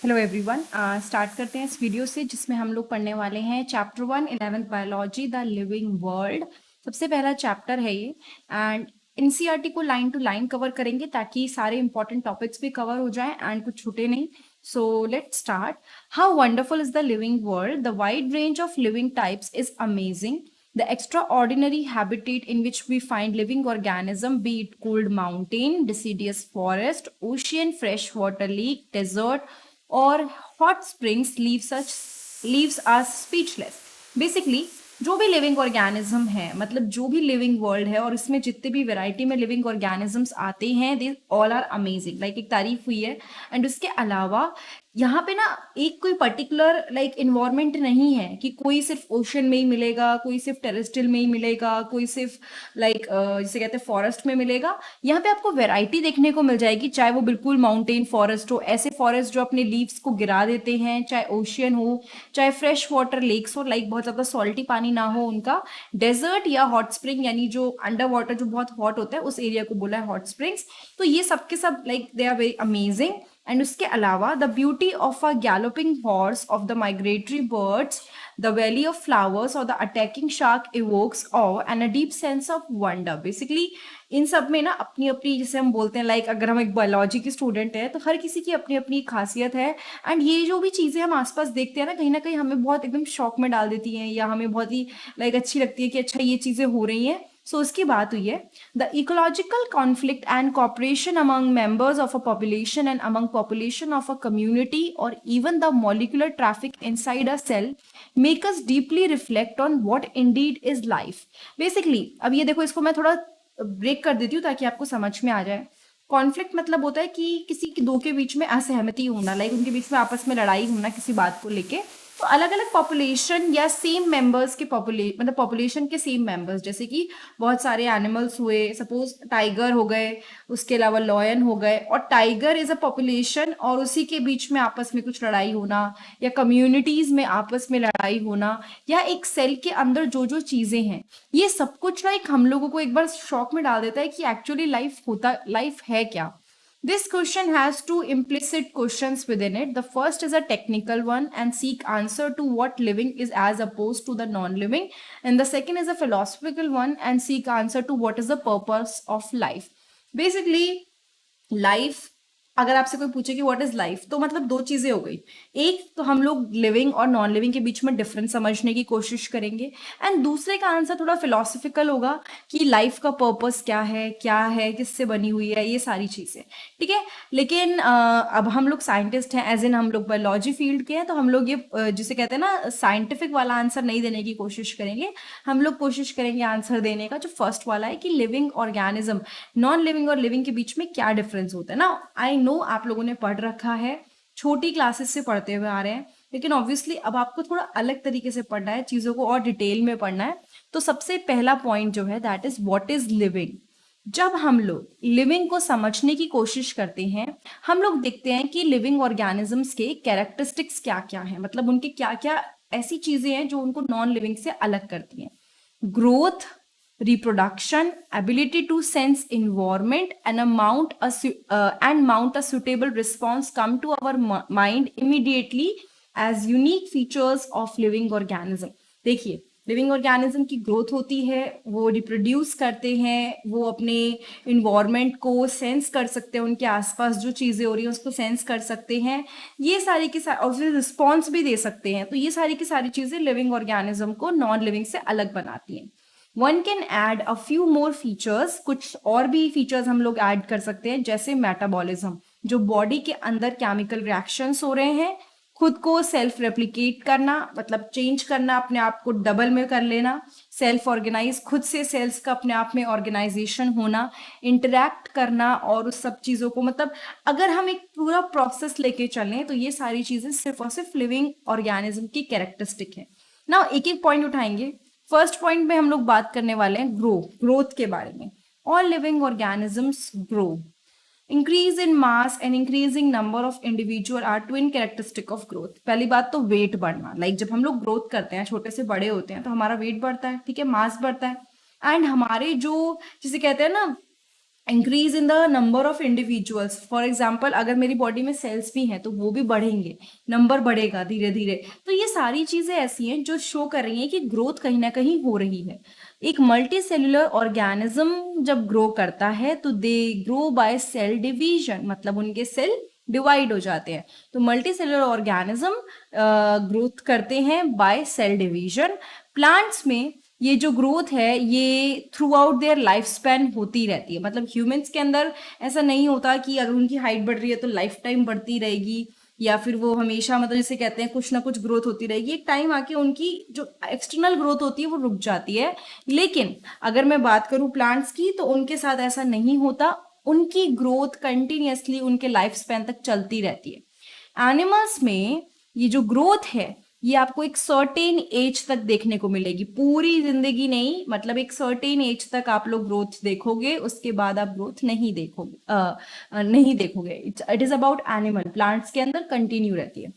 Hello everyone, start करते हैं इस वीडियो से जिसमें हम लोग पढ़ने वाले हैं chapter 1 11th biology the living world. सबसे पहला चैप्टर है ये एंड एनसीईआरटी को लाइन टू लाइन कवर करेंगे ताकि सारे इंपॉर्टेंट टॉपिक्स भी कवर हो जाएं एंड कुछ छूटे नहीं। So let's start. How wonderful is the living world, the wide range of living types is amazing. The extraordinary habitat in which we find living organism, be it cold mountain, deciduous forest, ocean, freshwater lake, desert, और hot springs leaves us speechless. Basically जो भी living organism है, मतलब जो भी living world है और इसमें जितने भी वैरायटी में लिविंग ऑर्गेनिजम्स आते हैं, they all are amazing. Like एक तारीफ हुई है. एंड उसके अलावा यहाँ पे ना एक कोई पर्टिकुलर लाइक इन्वायरमेंट नहीं है कि कोई सिर्फ ओशन में ही मिलेगा, कोई सिर्फ टेरेस्ट्रियल में ही मिलेगा, कोई सिर्फ लाइक जिसे कहते हैं फॉरेस्ट में मिलेगा. यहाँ पे आपको वैरायटी देखने को मिल जाएगी, चाहे वो बिल्कुल माउंटेन फॉरेस्ट हो, ऐसे फॉरेस्ट जो अपने लीव्स को गिरा देते हैं, चाहे ओशियन हो, चाहे फ्रेश वाटर लेक्स हो, लाइक बहुत ज्यादा सॉल्टी पानी ना हो उनका, डेजर्ट या हॉट स्प्रिंग यानी जो अंडर वाटर जो बहुत हॉट होता है उस एरिया को बोला है हॉट स्प्रिंग्स. तो ये सब के सब like they are very amazing. And उसके अलावा the beauty of a galloping horse, of the migratory birds, the valley of flowers और the attacking shark evokes uh and a deep sense of wonder. Basically इन सब में ना अपनी अपनी, जैसे हम बोलते हैं लाइक अगर हम एक बायोलॉजी की स्टूडेंट है तो हर किसी की अपनी अपनी खासियत है. एंड ये जो भी चीज़ें हम आसपास देखते हैं ना कहीं हमें बहुत एकदम शॉक में डाल देती हैं या हमें बहुत ही लाइक अच्छी लगती है कि अच्छा ये चीज़ें हो रही हैं. सो उसकी बात हुई है. The ecological conflict and cooperation among members of a population and among population of a community और even the molecular traffic inside a cell make us deeply reflect on what indeed is life. Basically अब ये देखो, इसको मैं थोड़ा break कर देती हूँ ताकि आपको समझ में आ जाए. कॉन्फ्लिक्ट मतलब होता है कि किसी के दो के बीच में असहमति होना, लाइक उनके बीच में आपस में लड़ाई होना किसी बात को लेके. तो अलग अलग पॉपुलेशन या सेम मेंबर्स के मतलब पॉपुलेशन के सेम मेंबर्स, जैसे कि बहुत सारे एनिमल्स हुए, सपोज टाइगर हो गए, उसके अलावा लॉयन हो गए, और टाइगर इज अ पॉपुलेशन और उसी के बीच में आपस में कुछ लड़ाई होना या कम्युनिटीज में आपस में लड़ाई होना या एक सेल के अंदर जो जो चीजें हैं, ये सब कुछ लाइक हम लोगों को एक बार शॉक में डाल देता है कि एक्चुअली लाइफ है क्या. This question has two implicit questions within it. The first is a technical one and seek answer to what living is as opposed to the non-living. And the second is a philosophical one and seek answer to what is the purpose of life. Basically, life, अगर आपसे कोई पूछे कि what is life, तो मतलब दो चीजें हो गई. एक तो हम लोग लिविंग और नॉन लिविंग के बीच में डिफरेंस समझने की कोशिश करेंगे एंड दूसरे का आंसर थोड़ा फिलोसफिकल होगा कि लाइफ का पर्पस क्या है, किससे बनी हुई है, ये सारी चीजें. ठीक है. लेकिन अब हम लोग साइंटिस्ट हैं, एज इन हम लोग बायोलॉजी फील्ड के हैं, तो हम लोग ये जिसे कहते हैं ना साइंटिफिक वाला आंसर नहीं देने की कोशिश करेंगे. हम लोग कोशिश करेंगे आंसर देने का जो फर्स्ट वाला है कि लिविंग ऑर्गेनिज्म, नॉन लिविंग और लिविंग के बीच में क्या डिफरेंस होता है ना. आई नो आप लोगों ने पढ़ रखा है, छोटी क्लासेस से पढ़ते हुए आ रहे हैं, लेकिन ऑब्वियसली अब आपको थोड़ा अलग तरीके से पढ़ना है, चीज़ों को और डिटेल में पढ़ना है. तो सबसे पहला पॉइंट जो है that is what is living. जब हम लोग लिविंग को समझने की कोशिश करते हैं, हम लोग देखते हैं कि लिविंग ऑर्गेनिजम्स के कैरेक्टरिस्टिक्स क्या क्या हैं, मतलब उनके क्या क्या ऐसी चीजें हैं जो उनको नॉन लिविंग से अलग करती हैं. Growth, reproduction, ability to sense environment and mount a suitable response come to our mind immediately as unique features of living organism. देखिए, लिविंग ऑर्गेनिज्म की ग्रोथ होती है, वो रिप्रोड्यूस करते हैं, वो अपने इन्वायरमेंट को सेंस कर सकते हैं, उनके आसपास जो चीज़ें हो रही हैं उसको सेंस कर सकते हैं, ये सारी की सारी, और फिर रिस्पॉन्स भी दे सकते हैं. तो ये सारी की सारी चीज़ें लिविंग ऑर्गेनिज्म को नॉन लिविंग से अलग बनाती हैं. One can add a few more features, कुछ और भी फीचर्स हम लोग ऐड कर सकते हैं, जैसे मेटाबॉलिज्म, जो बॉडी के अंदर केमिकल रिएक्शंस हो रहे हैं, खुद को सेल्फ रेप्लिकेट करना, मतलब चेंज करना, अपने आप को डबल में कर लेना, सेल्फ ऑर्गेनाइज, खुद से सेल्स का अपने आप में ऑर्गेनाइजेशन होना, इंटरैक्ट करना, और उस सब चीज़ों को, मतलब अगर हम एक पूरा प्रोसेस लेके चलें तो ये सारी चीज़ें सिर्फ और सिर्फ लिविंग ऑर्गेनिज्म की कैरेक्टरिस्टिक है ना. एक एक पॉइंट उठाएंगे. फर्स्ट पॉइंट में हम लोग बात करने वाले हैं ग्रोथ के बारे में. All living organisms grow. Increase in mass and increasing number of individual are twin characteristic of growth. पहली बात तो वेट बढ़ना, लाइक जब हम लोग ग्रोथ करते हैं, छोटे से बड़े होते हैं, तो हमारा वेट बढ़ता है, ठीक है, मास बढ़ता है, एंड हमारे जो जिसे कहते हैं ना increase in the number of individuals. For example अगर मेरी बॉडी में सेल्स भी हैं तो वो भी बढ़ेंगे, नंबर बढ़ेगा धीरे धीरे। तो ये सारी चीजें ऐसी हैं जो शो कर रही हैं कि ग्रोथ कहीं ना कहीं हो रही है। एक मल्टी सेलुलर ऑर्गेनिज्म जब ग्रो करता है तो they grow by cell division, मतलब उनके सेल डिवाइड हो जाते हैं। तो मल्टी सेलुलर ऑर्गेनिज्म ग्रोथ करते हैं बाय सेल डिवीजन। प्लांट्स में ये जो ग्रोथ है ये through out their life span होती रहती है। मतलब ह्यूमंस के अंदर ऐसा नहीं होता कि अगर उनकी हाइट बढ़ रही है तो लाइफ टाइम बढ़ती रहेगी, या फिर वो हमेशा, मतलब जैसे कहते हैं कुछ ना कुछ ग्रोथ होती रहेगी। एक टाइम आके उनकी जो एक्सटर्नल ग्रोथ होती है वो रुक जाती है। लेकिन अगर मैं बात करूं प्लांट्स की तो उनके साथ ऐसा नहीं होता, उनकी ग्रोथ कंटिन्यूअसली उनके लाइफ स्पैन तक चलती रहती है। एनिमल्स में ये जो ग्रोथ है ये आपको एक सर्टेन एज तक देखने को मिलेगी, पूरी जिंदगी नहीं, मतलब एक सर्टेन एज तक आप लोग ग्रोथ देखोगे, उसके बाद आप ग्रोथ नहीं देखोगे। नहीं देखोगे। It is about animal. Plants के अंदर कंटिन्यू रहती है।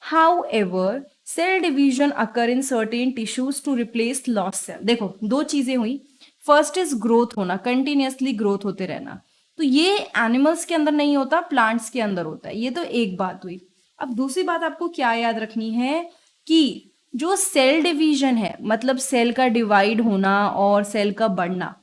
However cell division occur in certain tissues to replace lost cell. देखो दो चीजें हुई। फर्स्ट इज ग्रोथ होना, कंटिन्यूअसली ग्रोथ होते रहना। तो ये एनिमल्स के अंदर नहीं होता, प्लांट्स के अंदर होता है। ये तो एक बात हुई। अब दूसरी बात आपको क्या याद रखनी है कि जो सेल डिवीजन है, मतलब सेल का डिवाइड होना और सेल का बढ़ना,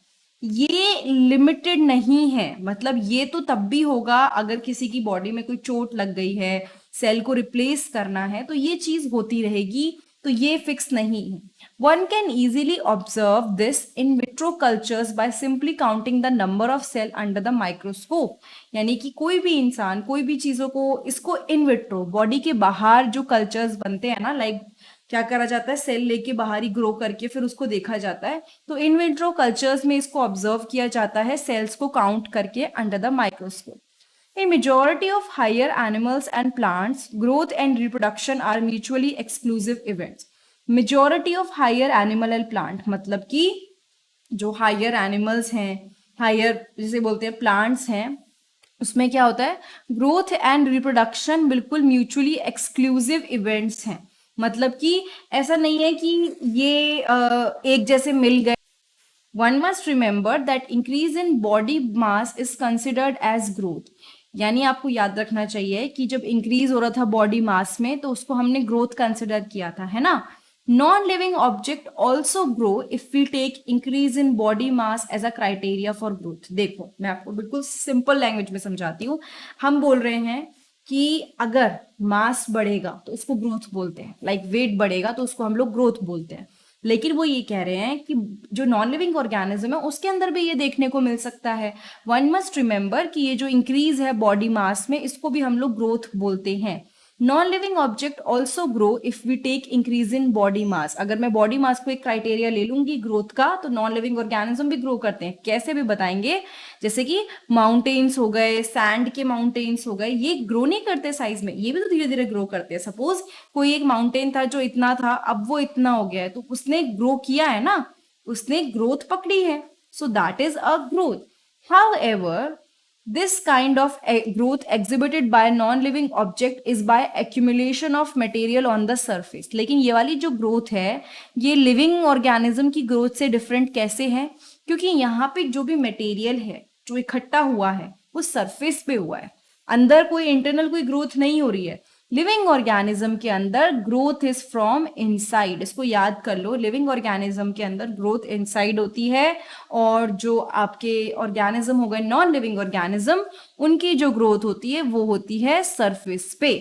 ये लिमिटेड नहीं है। मतलब ये तो तब भी होगा अगर किसी की बॉडी में कोई चोट लग गई है, सेल को रिप्लेस करना है, तो ये चीज होती रहेगी। तो ये फिक्स नहीं है। One can easily observe this in vitro cultures by simply counting the number of cell under the microscope. यानी कि कोई भी इंसान कोई भी चीजों को, इसको इन विट्रो बॉडी के बाहर जो कल्चर्स बनते हैं ना, लाइक क्या करा जाता है, सेल लेके बाहर ही ग्रो करके फिर उसको देखा जाता है। तो इन विट्रो कल्चर्स में इसको ऑब्जर्व किया जाता है सेल्स को काउंट करके under the microscope. In majority of higher animals and plants, growth and reproduction are mutually exclusive events. Majority of higher animal and plant, मतलब कि जो higher animals हैं, higher जिसे बोलते हैं plants हैं, उसमें क्या होता है, ग्रोथ एंड रिप्रोडक्शन बिल्कुल म्यूचुअली एक्सक्लूसिव इवेंट्स हैं। मतलब कि ऐसा नहीं है कि ये एक जैसे मिल गए। One must remember that increase in body mass is considered as growth. यानी आपको याद रखना चाहिए कि जब इंक्रीज हो रहा था बॉडी मास में तो उसको हमने ग्रोथ कंसिडर किया था, है ना। Non living object also grow if we take increase in body mass as a criteria for growth. देखो मैं आपको बिल्कुल सिंपल लैंग्वेज में समझाती हूँ। हम बोल रहे हैं कि अगर मास बढ़ेगा तो उसको ग्रोथ बोलते हैं, लाइक वेट बढ़ेगा तो उसको हम लोग ग्रोथ बोलते हैं। लेकिन वो ये कह रहे हैं कि जो नॉन लिविंग ऑर्गेनिज्म है उसके अंदर भी ये देखने को मिल सकता है। वन मस्ट रिमेंबर कि ये जो इंक्रीज है बॉडी मास में, इसको भी हम लोग ग्रोथ बोलते हैं। Non living object also grow if we take increase in body mass. अगर मैं बॉडी मास को एक क्राइटेरिया ले लूंगी ग्रोथ का, तो नॉन लिविंग ऑर्गेनिज्म भी ग्रो करते हैं। कैसे भी बताएंगे, जैसे कि माउंटेन्स हो गए, सैंड के माउंटेन्स हो गए, ये ग्रो नहीं करते साइज में, ये भी तो धीरे धीरे ग्रो करते हैं। सपोज कोई एक माउंटेन था जो इतना था, अब वो इतना हो गया है, तो उसने ग्रो किया है ना, उसने ग्रोथ पकड़ी है। So that is a growth. However this kind of growth exhibited by a non-living object is by accumulation of material on the surface. लेकिन ये वाली जो ग्रोथ है ये लिविंग ऑर्गेनिज्म की ग्रोथ से डिफरेंट कैसे है, क्योंकि यहाँ पे जो भी मटेरियल है जो इकट्ठा हुआ है वो सरफेस पे हुआ है, अंदर कोई इंटरनल कोई ग्रोथ नहीं हो रही है। लिविंग ऑर्गेनिज्म के अंदर ग्रोथ इज फ्रॉम इनसाइड। इसको याद कर लो, लिविंग ऑर्गेनिज्म के अंदर ग्रोथ इनसाइड होती है, और जो आपके ऑर्गेनिज्म हो गए नॉन लिविंग ऑर्गेनिज्म, उनकी जो ग्रोथ होती है वो होती है सरफेस पे।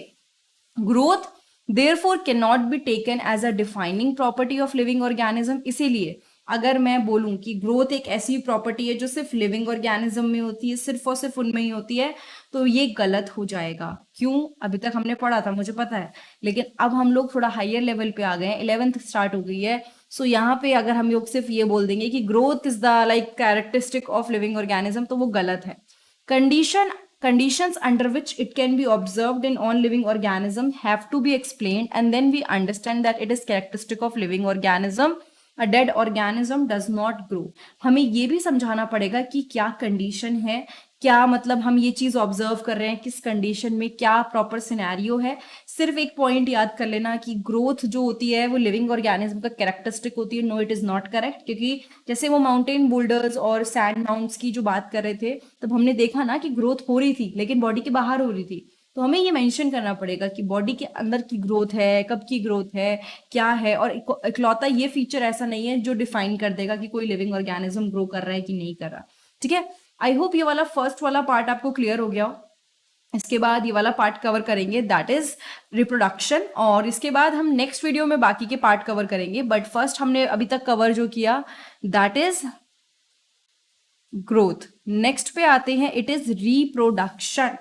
Growth therefore can not be taken as a defining property of living organism. इसीलिए अगर मैं बोलूं कि ग्रोथ एक ऐसी प्रॉपर्टी है जो सिर्फ लिविंग ऑर्गेनिज्म में होती है, सिर्फ और सिर्फ उनमें ही होती है, तो ये गलत हो जाएगा। क्यों? अभी तक हमने पढ़ा था, मुझे पता है, लेकिन अब हम लोग थोड़ा हायर लेवल पे आ गए हैं, 11th स्टार्ट हो गई है। सो यहाँ पे अगर हम लोग सिर्फ ये बोल देंगे कि growth is the like characteristic of living organism, तो वो गलत है। Conditions under which it can be observed in all living organism have to be explained, and then we understand that it is characteristic of living organism. A dead organism does not grow. हमें ये भी समझाना पड़ेगा कि क्या condition है क्या मतलब हम ये चीज ऑब्जर्व कर रहे हैं, किस कंडीशन में, क्या प्रॉपर सिनेरियो है। सिर्फ एक पॉइंट याद कर लेना कि ग्रोथ जो होती है वो लिविंग ऑर्गेनिज्म का कैरेक्टरिस्टिक होती है। No, it is not correct, क्योंकि जैसे वो माउंटेन बोल्डर्स और सैंड माउंट्स की जो बात कर रहे थे, तब हमने देखा ना कि ग्रोथ हो रही थी लेकिन बॉडी के बाहर हो रही थी। तो हमें ये मेंशन करना पड़ेगा कि बॉडी के अंदर की ग्रोथ है, कब की ग्रोथ है, क्या है। और इकलौता ये फीचर ऐसा नहीं है जो डिफाइन कर देगा कि कोई लिविंग ऑर्गेनिज्म ग्रो कर रहा है कि नहीं कर रहा। ठीक है, आई होप ये वाला फर्स्ट वाला पार्ट आपको क्लियर हो गया हो। इसके बाद ये वाला पार्ट कवर करेंगे, दैट इज रिप्रोडक्शन, और इसके बाद हम नेक्स्ट वीडियो में बाकी के पार्ट कवर करेंगे। बट फर्स्ट हमने अभी तक कवर जो किया दैट इज ग्रोथ। नेक्स्ट पे आते हैं, इट इज रिप्रोडक्शन।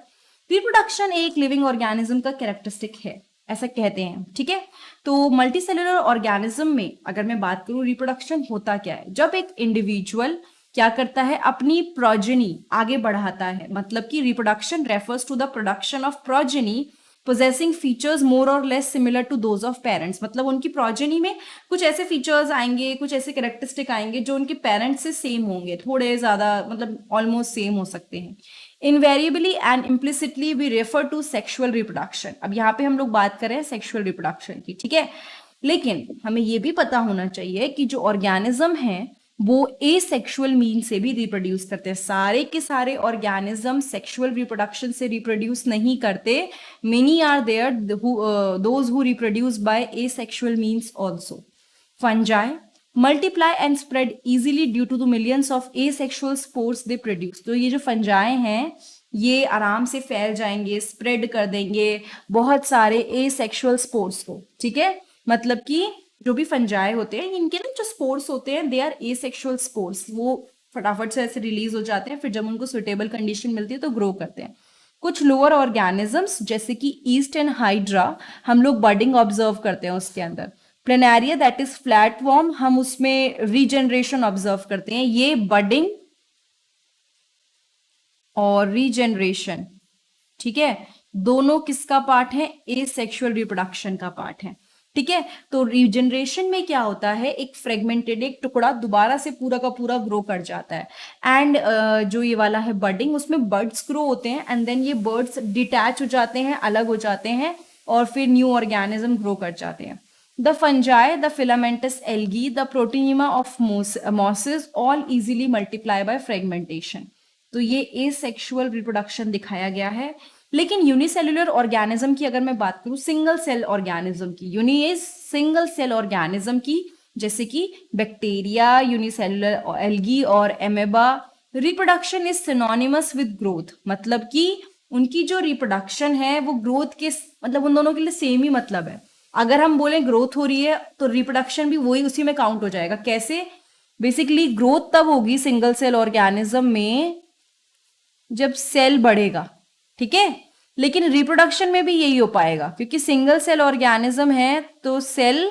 रिप्रोडक्शन एक लिविंग ऑर्गेनिज्म का कैरेक्टरिस्टिक है, ऐसा कहते हैं। ठीक है, तो मल्टीसेलुलर ऑर्गेनिज्म में अगर मैं बात करूं, रिप्रोडक्शन होता क्या है? जब एक इंडिविजुअल क्या करता है, अपनी प्रोजेनी आगे बढ़ाता है। मतलब कि reproduction refers to the production of progeny possessing features more or less similar to those of parents। मतलब उनकी प्रोजेनी में कुछ ऐसे फीचर्स आएंगे, कुछ ऐसे कैरेक्टरिस्टिक आएंगे जो उनके पेरेंट्स से सेम होंगे, थोड़े ज्यादा मतलब ऑलमोस्ट सेम हो सकते हैं। Invariably and implicitly we refer to sexual reproduction. अब यहाँ पे हम लोग बात कर रहे हैं सेक्सुअल रिप्रोडक्शन की। ठीक है, लेकिन हमें ये भी पता होना चाहिए कि जो ऑर्गेनिज्म है वो एसेक्सुअल मीन से भी रिप्रोड्यूस करते हैं। सारे के सारे ऑर्गेनिज्म सेक्सुअल रिप्रोडक्शन से रिप्रोड्यूस नहीं करते। Many are there those who reproduce by asexual means also. Fungi multiply and spread easily due to the millions of asexual spores they produce. तो ये जो फंजाई हैं ये आराम से फैल जाएंगे, स्प्रेड कर देंगे बहुत सारे एसेक्सुअल स्पोर्स को। ठीक है, मतलब कि जो भी फंजाई होते हैं इनके ना जो स्पोर्स होते हैं दे आर एसेक्सुअल स्पोर्स, वो फटाफट से ऐसे रिलीज हो जाते हैं, फिर जब उनको सुटेबल कंडीशन मिलती है तो ग्रो करते हैं। कुछ लोअर ऑर्गेनिजम्स जैसे कि ईस्ट एंड हाइड्रा हम लोग बर्डिंग ऑब्जर्व करते हैं उसके अंदर। प्लेनारिया दैट इज फ्लैटवॉर्म, हम उसमें रीजनरेशन ऑब्जर्व करते हैं। ये बर्डिंग और रीजनरेशन, ठीक है, दोनों किसका पार्ट है? एसेक्सुअल रिप्रोडक्शन का पार्ट है। ठीक है, तो रीजनरेशन में क्या होता है, एक फ्रेगमेंटेड एक टुकड़ा दोबारा से पूरा का पूरा ग्रो कर जाता है। एंड जो ये वाला है बर्डिंग, उसमें बर्ड्स ग्रो होते हैं एंड देन ये बर्ड्स डिटैच हो जाते हैं, अलग हो जाते हैं और फिर न्यू ऑर्गेनिज्म ग्रो कर जाते हैं। The fungi, the filamentous algae, the प्रोटीनिमा of mosses all easily multiply by fragmentation. तो ये एसेक्सुअल रिप्रोडक्शन दिखाया गया है। लेकिन यूनिसेलुलर ऑर्गेनिज्म की अगर मैं बात करूं, सिंगल सेल ऑर्गेनिज्म की, यूनिएज सिंगल सेल ऑर्गेनिज्म की, जैसे कि बैक्टीरिया, यूनिसेलुलर एल्गी और amoeba, reproduction is synonymous with growth. मतलब कि उनकी जो रिप्रोडक्शन है वो ग्रोथ के मतलब उन दोनों के लिए सेम ही मतलब है। अगर हम बोले ग्रोथ हो रही है तो रिप्रोडक्शन भी वही उसी में काउंट हो जाएगा। कैसे? बेसिकली ग्रोथ तब होगी सिंगल सेल ऑर्गेनिज्म में जब सेल बढ़ेगा। ठीक है, लेकिन रिप्रोडक्शन में भी यही हो पाएगा क्योंकि सिंगल सेल ऑर्गेनिज्म है तो सेल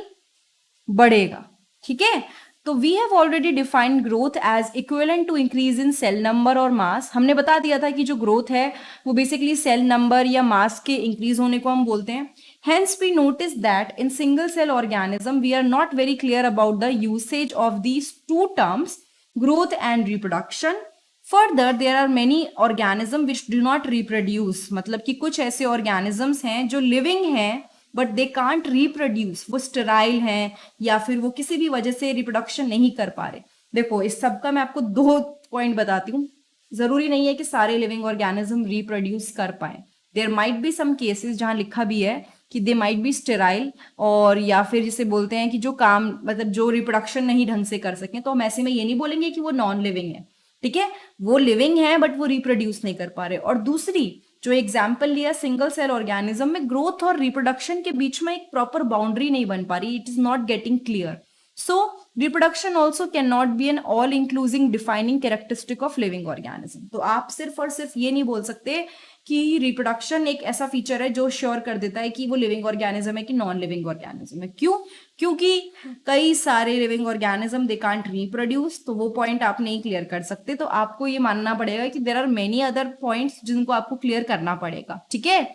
बढ़ेगा। ठीक है, तो we have already defined growth as equivalent to increase in cell number और मास। हमने बता दिया था कि जो ग्रोथ है वो बेसिकली सेल नंबर या मास के इंक्रीज होने को हम बोलते हैं। Hence we notice that in single cell organism we are not very clear about the usage of these two terms, growth and reproduction. Further, there are many organisms which do not reproduce। मतलब कि कुछ ऐसे organisms हैं जो living हैं but they can't reproduce, वो sterile हैं या फिर वो किसी भी वजह से reproduction नहीं कर पा रहे। देखो इस सब का मैं आपको 2 पॉइंट बताती हूँ। जरूरी नहीं है कि सारे लिविंग ऑर्गेनिज्म रिप्रोड्यूस कर पाए। There might be some cases जहां लिखा भी है कि दे माइट बी स्टेराइल, और या फिर जिसे बोलते हैं कि जो काम मतलब जो रिप्रोडक्शन नहीं ढंग से कर सकें, तो हम ऐसे में ये नहीं बोलेंगे कि वो नॉन लिविंग है। ठीक है, वो लिविंग है बट वो रिप्रोड्यूस नहीं कर पा रहे। और दूसरी जो एग्जाम्पल लिया सिंगल सेल ऑर्गेनिज्म में, ग्रोथ और रिप्रोडक्शन के बीच में एक प्रॉपर बाउंड्री नहीं बन पा रही, it is not getting clear. So reproduction also cannot be an all-inclusive defining characteristic of living organism। तो आप सिर्फ और सिर्फ ये नहीं बोल सकते कि रिप्रोडक्शन एक ऐसा फीचर है जो श्योर कर देता है कि वो लिविंग ऑर्गेनिज्म है कि नॉन लिविंग ऑर्गेनिज्म है। क्यों? क्योंकि कई सारे living organism they can't reproduce, तो वो पॉइंट आप नहीं क्लियर कर सकते। तो आपको ये मानना पड़ेगा कि there are many other points जिनको आपको क्लियर करना पड़ेगा। ठीक है,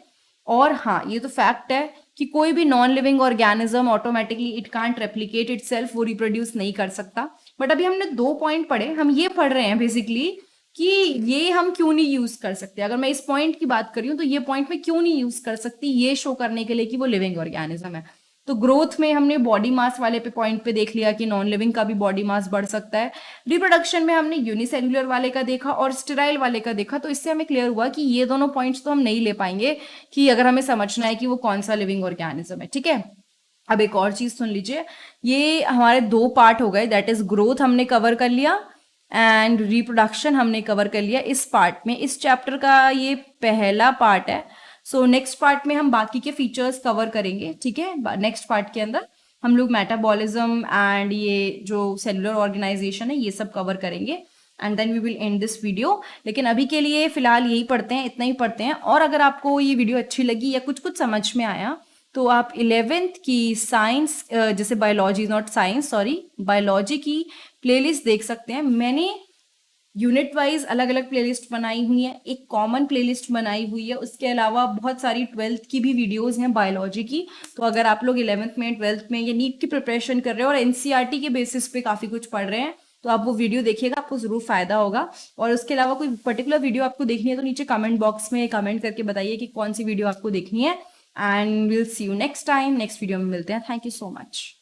और हाँ ये तो फैक्ट है कि कोई भी non living organism automatically it can't replicate itself, वो रिप्रोड्यूस नहीं कर सकता। बट अभी हमने 2 पॉइंट पढ़े, हम ये पढ़ रहे हैं बेसिकली कि ये हम क्यों नहीं यूज कर सकते। अगर मैं इस पॉइंट की बात कर रही हूँ तो ये पॉइंट में क्यों नहीं यूज कर सकती, ये शो करने के लिए कि वो लिविंग ऑर्गेनिज्म है। तो ग्रोथ में हमने बॉडी मास वाले पे पॉइंट पे देख लिया कि नॉन लिविंग का भी बॉडी मास बढ़ सकता है। रिप्रोडक्शन में हमने यूनिसेल्युलर वाले का देखा और स्टेराइल वाले का देखा, तो इससे हमें क्लियर हुआ कि ये दोनों पॉइंट्स तो हम नहीं ले पाएंगे कि अगर हमें समझना है कि वो कौन सा लिविंग ऑर्गेनिज्म है। ठीक है, अब एक और चीज सुन लीजिए, ये हमारे दो पार्ट हो गए, दैट इज ग्रोथ हमने कवर कर लिया एंड रिप्रोडक्शन हमने कवर कर लिया इस पार्ट में। इस चैप्टर का ये पहला पार्ट है। सो नेक्स्ट पार्ट में हम बाकी के फीचर्स कवर करेंगे। ठीक है, नेक्स्ट पार्ट के अंदर हम लोग मेटाबॉलिज्म एंड ये जो सेलुलर ऑर्गेनाइजेशन है ये सब कवर करेंगे and then we will end this video. लेकिन अभी के लिए फिलहाल यही पढ़ते हैं, इतना ही पढ़ते हैं। और अगर आपको ये वीडियो अच्छी लगी या कुछ कुछ समझ में आया तो आप 11th की साइंस, जैसे biology, not science sorry, biology की प्लेलिस्ट देख सकते हैं। मैंने यूनिट वाइज अलग अलग प्लेलिस्ट बनाई हुई है, एक कॉमन प्लेलिस्ट बनाई हुई है, उसके अलावा बहुत सारी 12th की भी वीडियोस हैं बायोलॉजी की। तो अगर आप लोग 11th में, 12th में या नीट की प्रिपरेशन कर रहे हो और एनसीईआरटी के बेसिस पे काफ़ी कुछ पढ़ रहे हैं तो आप वो वीडियो देखिएगा, आपको ज़रूर फायदा होगा। और उसके अलावा कोई पर्टिकुलर वीडियो आपको देखनी है तो नीचे कमेंट बॉक्स में कमेंट करके बताइए कि कौन सी वीडियो आपको देखनी है। And will see you next time, next video में मिलते हैं। Thank you so much.